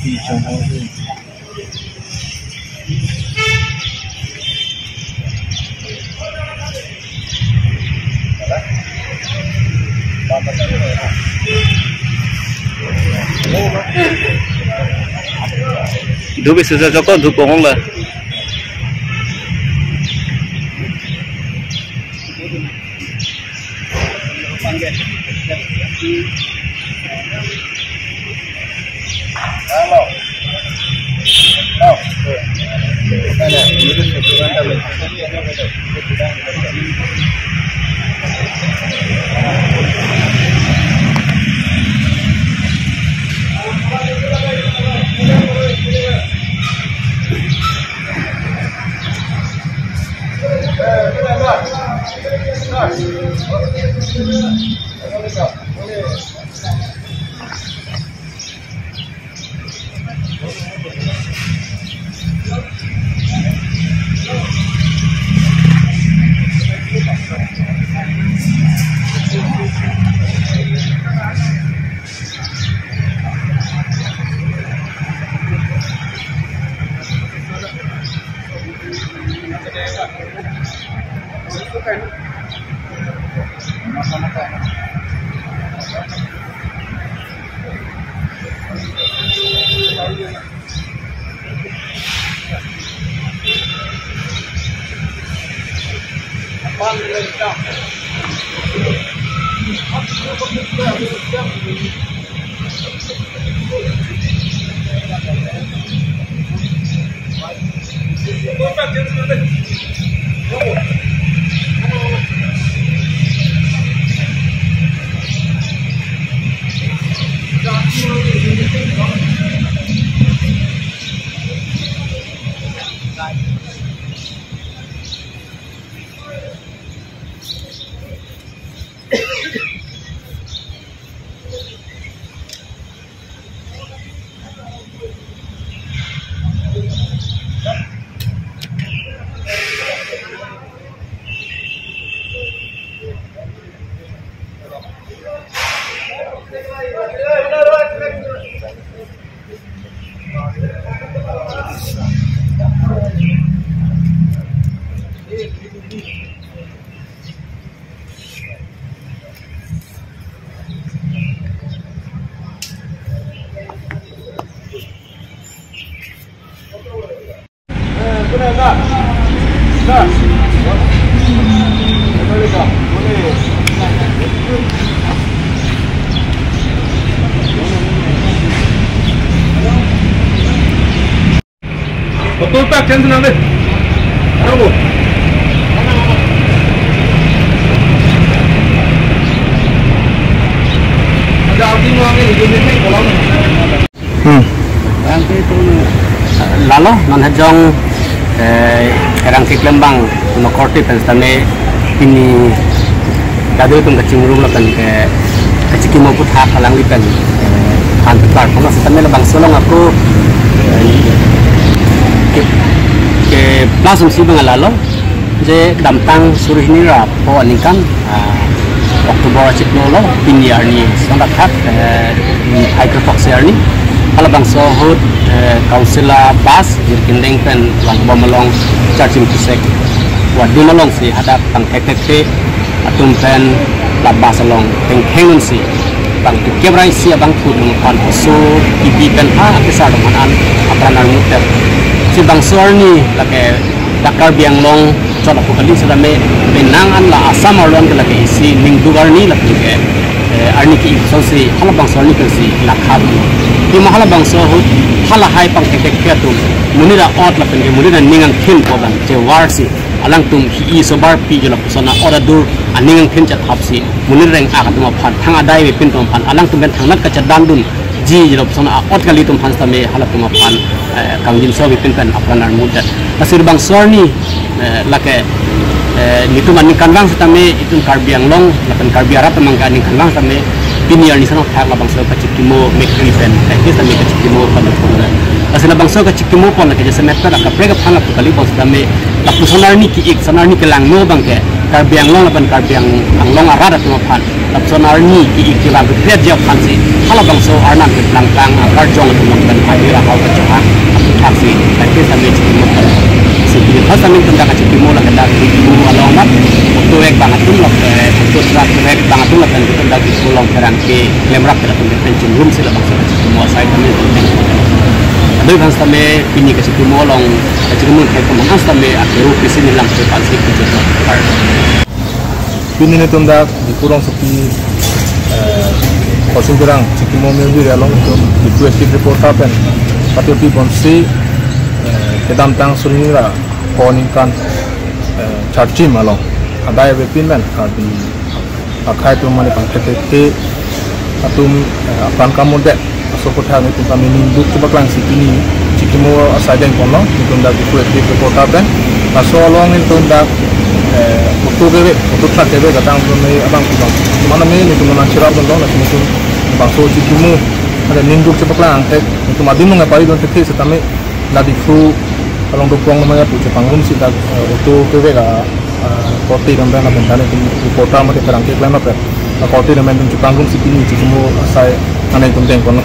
Đi trong hao đi. Dhub sudah cukup dhub bohong lah. Halo. Oh. Ada. Betul Pak, jangan senang deh. Tunggu. Ada api nuangnya di sini kolam. Nanti itu lalu non hajong kerang Lembang no korti pensame ini kado itu kecing rum lakan ke keciki mau put hak halang lipen antar kalau setame lebang solong aku ke langsung sih bengalalo je damtang suruh ini rapo anikan Oktober ciknolo piniar ni sangat hak hydrofox ni kalau bang sohut kausila bas jirkindeng pen lang bomalong charging pusek wadu malong si hadap tang tektek atum pen labas along tenghengun si bang kebrai si abang kudung kan so ibi pen ha kesar manan apranar muter si bang sorni lake dakar biang long coba aku kali sudah me benangan la asam arlon lake isi mingdugar ni lake ke arni ki so si hala bang sorni ke si lakhab di mahala bang sohut hala hai pang tek tu munira ot la pen munira ningang thin podan je warsi alang tum hi sobar pi jola pusana ora dur aningang thin chat hapsi munira reng a katuma phan thanga dai we pin tum phan alang tum ben thangnat ka chadam dun ji jola pusana ot kali tum phan stame hala tuma phan kangjin so we pin pen aplanar mudat asir bang sorni lake nitu mani kanwang stame itun karbiang long lakan karbiara tamang kaning kanwang stame piniar ni sana thak labang so kachikimo mekri pen kis tami kachikimo pala pula asina bang so kachikimo pala ke jese metta ka prega phanga kali bos tame Tapi sonar ni kiik sonar ni kelang no bangke karbiang long laban karbiang ang long arada tu pan. Tapi sonar ni kiik kita berpet jauh pan si. Kalau bangso arnan ke pelang pelang akar jong tu mungkin hadir akal kecohan. Tapi taksi tapi sampai cuci mungkin. Sebelum pas sampai tentang cuci mula kita ibu alamat untuk ek banget tu lok untuk serat ek banget tu lok dan kita dah ibu long kerangke lemrak kita tentang pension room sila bangso cuci mula saya kami tentang. Tapi kan sampai pini ke cuci mula long cuci mula kita mengas sampai akhiru kisi ni lang cepat sih cuci mula. Pini ni tunda di kurang sepi kosin kurang cuci mula minggu dia long itu di active report apa? Patut di bonsi kedam tang surinira koninkan charging malong ada yang berpindah di pakai tu mana pakai tete atum akan kamu dek asal kota itu kami ninduk coba kelang si ini cikimo asal yang kono itu ndak di kota ben asal long itu ndak untuk tak kebe datang dari abang pulang mana ni itu memang cerah pun long nasi musim bangso cikimo ada ninduk coba kelang itu madin mengapai don tete setame nadi flu kalau dukung namanya punya panggung sih tak itu kewega koti nampak na bentana itu kota macam kerangkeng lain apa koti namanya punya panggung sih ini cuma saya aneh tentang kono